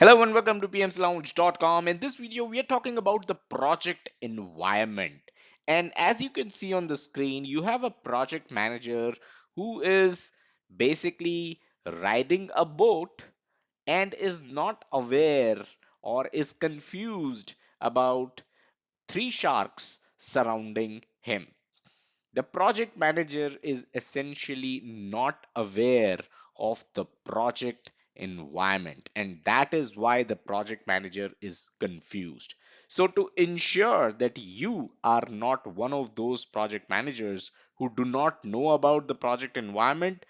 Hello and welcome to pmslounge.com. In this video, we are talking about the project environment. And as you can see on the screen, you have a project manager who is basically riding a boat and is not aware or is confused about three sharks surrounding him. The project manager is essentially not aware of the project environment, and that is why the project manager is confused. So, to ensure that you are not one of those project managers who do not know about the project environment,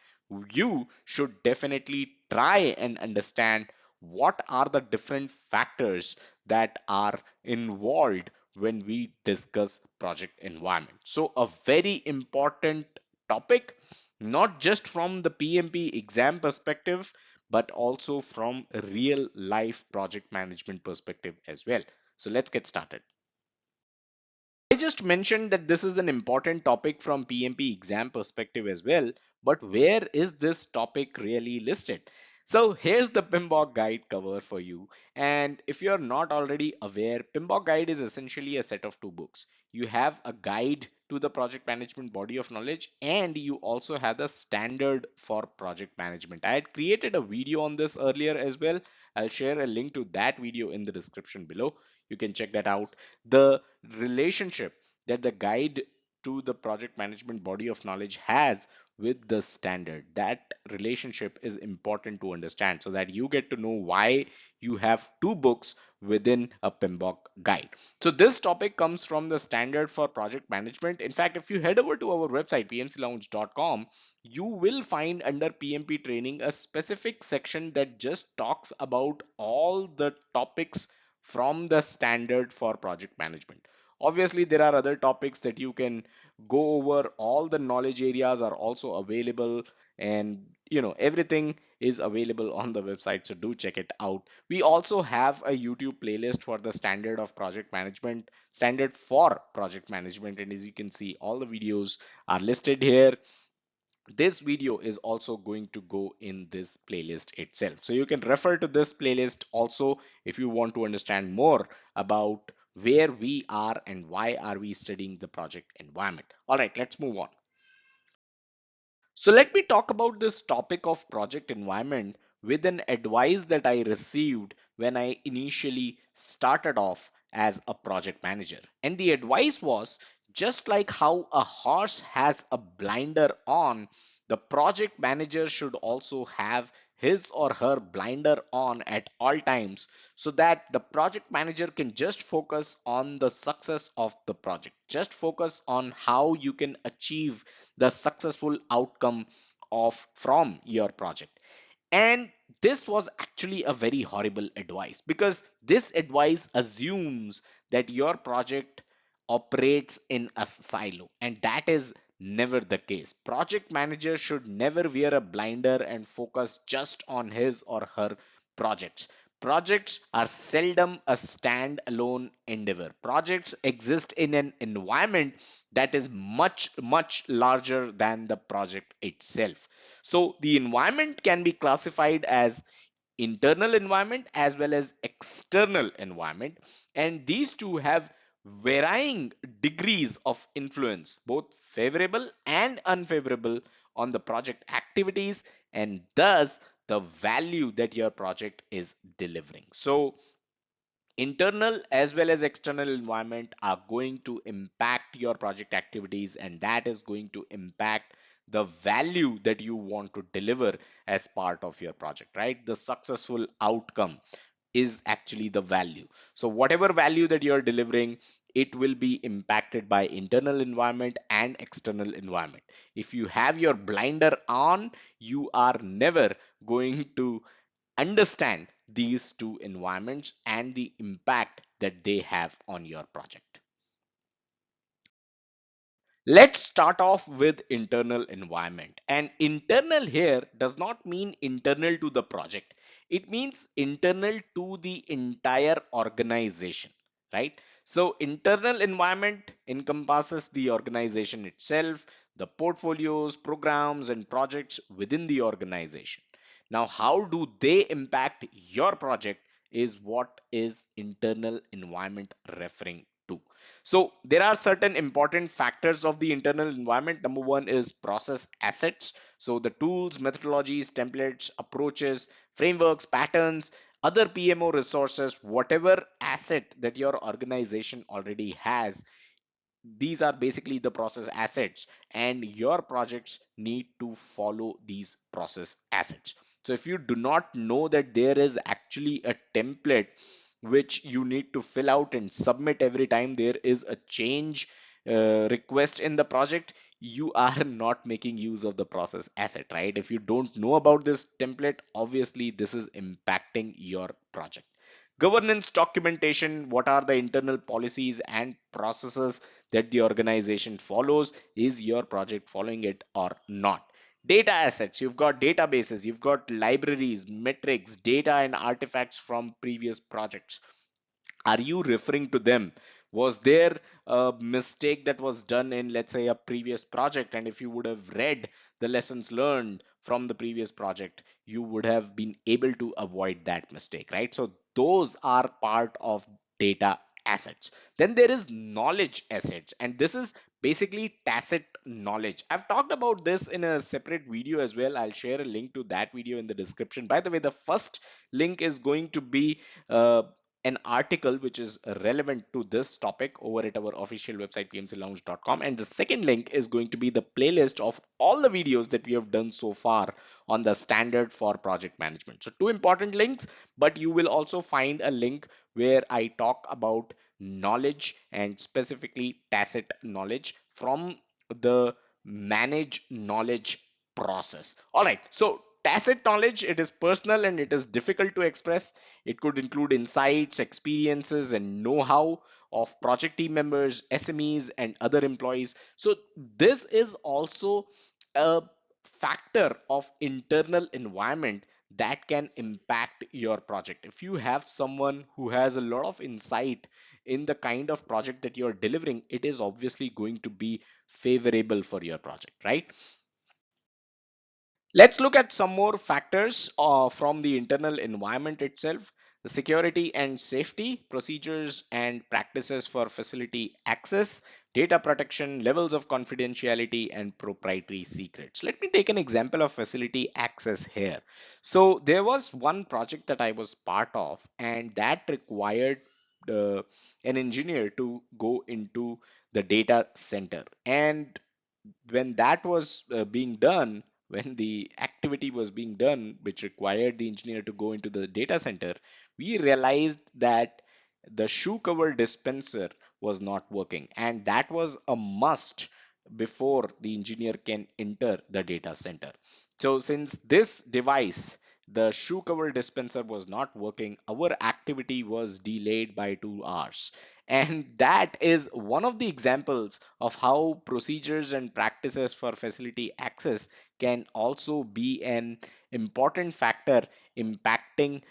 you should definitely try and understand what are the different factors that are involved when we discuss project environment. So a very important topic, not just from the PMP exam perspective, but also from a real life project management perspective as well. So let's get started. I just mentioned that this is an important topic from PMP exam perspective as well, but where is this topic really listed? So here's the PMBOK guide cover for you. And if you're not already aware, PMBOK guide is essentially a set of two books. You have a guide to the project management body of knowledge, and you also have the standard for project management. I had created a video on this earlier as well. I'll share a link to that video in the description below. You can check that out. The relationship that the guide to the project management body of knowledge has with the standard, that relationship is important to understand so that you get to know why you have two books within a PMBOK guide. So this topic comes from the standard for project management. In fact, if you head over to our website pmclounge.com, you will find under PMP training a specific section that just talks about all the topics from the standard for project management. Obviously, there are other topics that you can go over. All the knowledge areas are also available, and everything is available on the website, so do check it out. We also have a YouTube playlist for the standard for project management, and as you can see, all the videos are listed here. This video is also going to go in this playlist itself, so you can refer to this playlist also if you want to understand more about where we are and why are we studying the project environment. All right, let's move on. So let me talk about this topic of project environment with an advice that I received when I initially started off as a project manager. And the advice was, just like how a horse has a blinder on, the project manager should also have his or her blinder on at all times so that the project manager can just focus on the success of the project, just focus on how you can achieve the successful outcome of from your project. And this was actually a very horrible advice, because this advice assumes that your project operates in a silo, and that is never the case. Project manager should never wear a blinder and focus just on his or her projects. Projects are seldom a stand-alone endeavor. Projects exist in an environment that is much larger than the project itself. So the environment can be classified as internal environment as well as external environment, and these two have varying degrees of influence, both favorable and unfavorable, on the project activities and thus the value that your project is delivering. So internal as well as external environment are going to impact your project activities, and that is going to impact the value that you want to deliver as part of your project, right? The successful outcome is actually the value. So whatever value that you're delivering, it will be impacted by internal environment and external environment. If you have your blinder on, you are never going to understand these two environments and the impact that they have on your project. Let's start off with internal environment. And internal here does not mean internal to the project. It means internal to the entire organization, right? So internal environment encompasses the organization itself, the portfolios, programs, and projects within the organization. Now, how do they impact your project is what is internal environment referring to. So there are certain important factors of the internal environment. Number one is process assets. So the tools, methodologies, templates, approaches, frameworks, patterns, other PMO resources, whatever asset that your organization already has, these are basically the process assets, and your projects need to follow these process assets. So if you do not know that there is actually a template which you need to fill out and submit every time there is a change request in the project, you are not making use of the process asset, right? If you don't know about this template, obviously this is impacting your project. Governance documentation, what are the internal policies and processes that the organization follows? Is your project following it or not? Data assets, you've got databases, you've got libraries, metrics, data and artifacts from previous projects. Are you referring to them? Was there a mistake that was done in, let's say, a previous project, and if you would have read the lessons learned from the previous project, you would have been able to avoid that mistake, right? So those are part of data assets. Then there is knowledge assets, and this is basically tacit knowledge. I've talked about this in a separate video as well. I'll share a link to that video in the description. By the way, the first link is going to be an article which is relevant to this topic over at our official website pmclounge.com, and the second link is going to be the playlist of all the videos that we have done so far on the standard for project management. So two important links, but you will also find a link where I talk about knowledge and specifically tacit knowledge from the manage knowledge process. All right, so tacit knowledge, it is personal and it is difficult to express. It could include insights, experiences, and know-how of project team members, SMEs, and other employees. So this is also a factor of internal environment that can impact your project. If you have someone who has a lot of insight in the kind of project that you're delivering, it is obviously going to be favorable for your project, right? Let's look at some more factors from the internal environment itself. The security and safety, procedures and practices for facility access, data protection, levels of confidentiality, and proprietary secrets. Let me take an example of facility access here. So there was one project that I was part of, and that required uh, an engineer to go into the data center. And when that was being done, when the activity was being done, which required the engineer to go into the data center, we realized that the shoe cover dispenser was not working. And that was a must before the engineer can enter the data center. So, since this device, the shoe cover dispenser, was not working, our activity was delayed by 2 hours. And that is one of the examples of how procedures and practices for facility access can also be an important factor impacting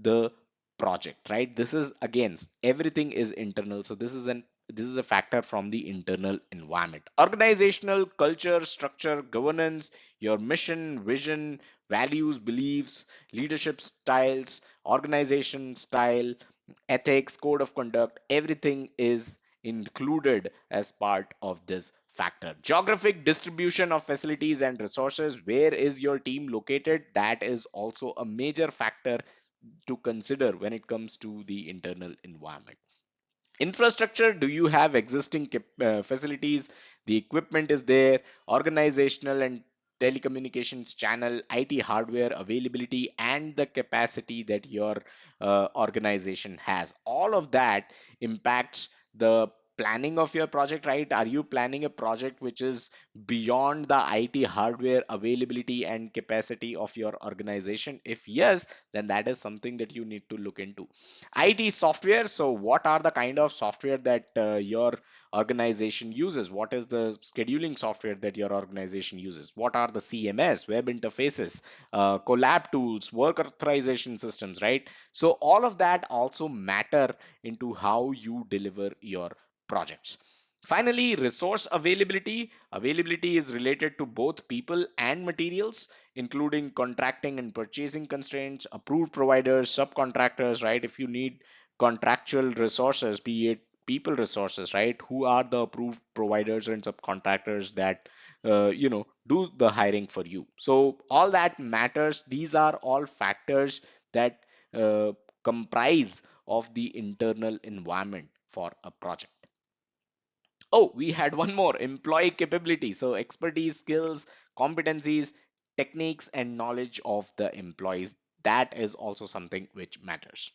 the project, right? This is, again, everything is internal. So this is a factor from the internal environment. Organizational culture, structure, governance, your mission, vision, values, beliefs, leadership styles, organization style, ethics, code of conduct, everything is included as part of this factor. Geographic distribution of facilities and resources, where is your team located? That is also a major factor to consider when it comes to the internal environment. Infrastructure, do you have existing facilities? The equipment is there. Organizational and telecommunications channel, IT hardware availability, and the capacity that your organization has. All of that impacts the planning of your project, right? Are you planning a project which is beyond the IT hardware availability and capacity of your organization? If yes, then that is something that you need to look into. IT software. So, what are the kind of software that your organization uses? What is the scheduling software that your organization uses? What are the CMS, web interfaces, collab tools, work authorization systems, right? So, all of that also matter into how you deliver your projects. Finally, resource availability. Availability is related to both people and materials, including contracting and purchasing constraints, approved providers, subcontractors, right? If you need contractual resources, be it people resources, right? Who are the approved providers and subcontractors that do the hiring for you? So all that matters. These are all factors that uh, comprise of the internal environment for a project. Oh, we had one more, employee capability. So expertise, skills, competencies, techniques, and knowledge of the employees. That is also something which matters.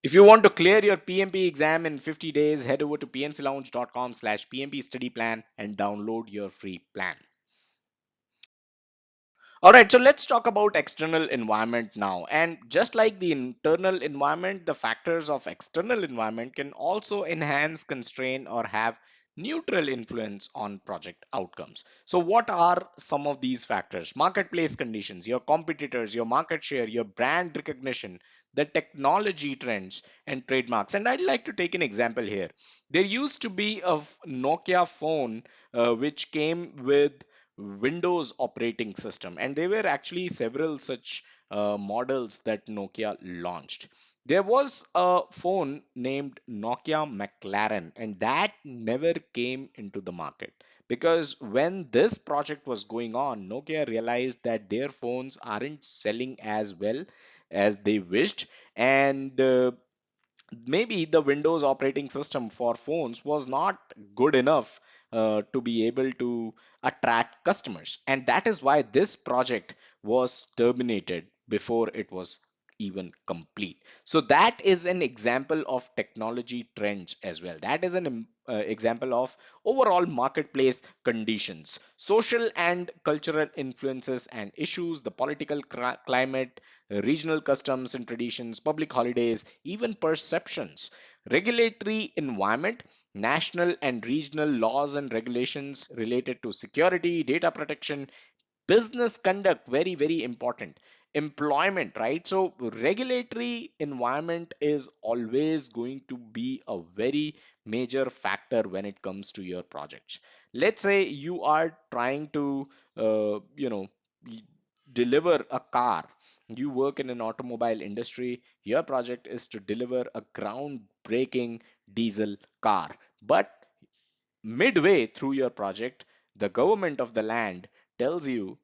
If you want to clear your PMP exam in 50 days, head over to pnclounge.com/PMP study plan and download your free plan. All right, so let's talk about external environment now. And just like the internal environment, the factors of external environment can also enhance, constrain, or have neutral influence on project outcomes. So what are some of these factors? Marketplace conditions, your competitors, your market share, your brand recognition, the technology trends and trademarks. And I'd like to take an example here. There used to be a Nokia phone which came with Windows operating system, and there were actually several such models that Nokia launched. There was a phone named Nokia McLaren, and that never came into the market because when this project was going on, Nokia realized that their phones aren't selling as well as they wished, and maybe the Windows operating system for phones was not good enough to be able to attract customers. And that is why this project was terminated before it was even complete. So that is an example of technology trends as well. That is an example of overall marketplace conditions, social and cultural influences and issues, the political climate, regional customs and traditions, public holidays, even perceptions, regulatory environment, national and regional laws and regulations related to security, data protection, business conduct, very very important, employment, right? So regulatory environment is always going to be a very major factor when it comes to your projects. Let's say you are trying to deliver a car. You work in an automobile industry. Your project is to deliver a groundbreaking diesel car, but midway through your project, the government of the land tells you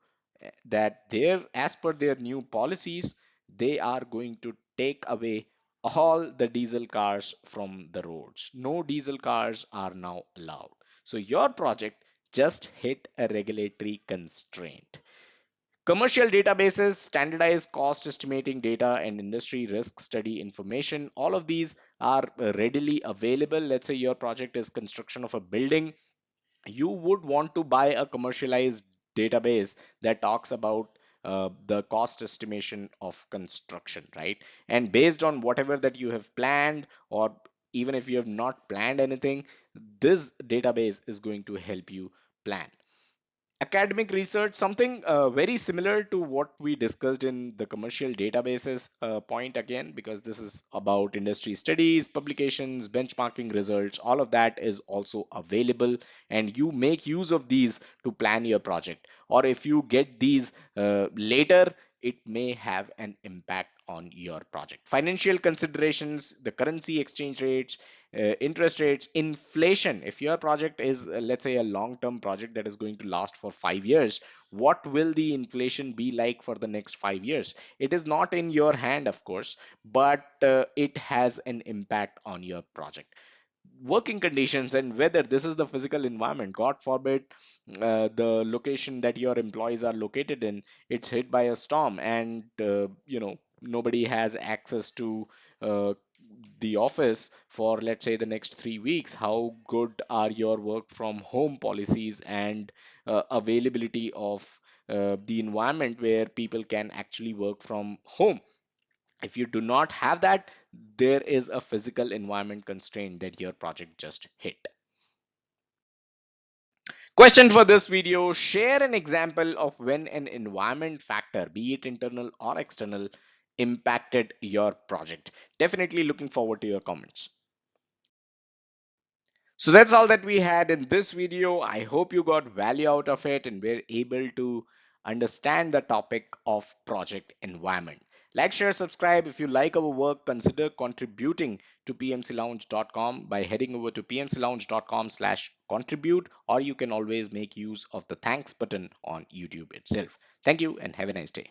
that as per their new policies, they are going to take away all the diesel cars from the roads. No diesel cars are now allowed. So your project just hit a regulatory constraint. Commercial databases, standardized cost estimating data, and industry risk study information, all of these are readily available. Let's say your project is construction of a building. You would want to buy a commercialized database that talks about the cost estimation of construction, right? And based on whatever that you have planned, or even if you have not planned anything, this database is going to help you plan. Academic research, something very similar to what we discussed in the commercial databases point again, because this is about industry studies, publications, benchmarking results. All of that is also available, and you make use of these to plan your project. Or if you get these later, it may have an impact on your project. Financial considerations, the currency exchange rates, interest rates, inflation. If your project is, let's say, a long term project that is going to last for 5 years, what will the inflation be like for the next 5 years? It is not in your hand, of course, but it has an impact on your project. Working conditions and whether this is the physical environment, god forbid the location that your employees are located in, it's hit by a storm, and nobody has access to uh, the office for, let's say, the next 3 weeks. How good are your work from home policies and availability of the environment where people can actually work from home? If you do not have that, there is a physical environment constraint that your project just hit. Question for this video: share an example of when an environment factor, be it internal or external, impacted your project. Definitely looking forward to your comments. So that's all that we had in this video. I hope you got value out of it and were able to understand the topic of project environment. Like, share, subscribe. If you like our work, consider contributing to pmclounge.com by heading over to pmclounge.com/contribute, or you can always make use of the thanks button on YouTube itself. Thank you and have a nice day.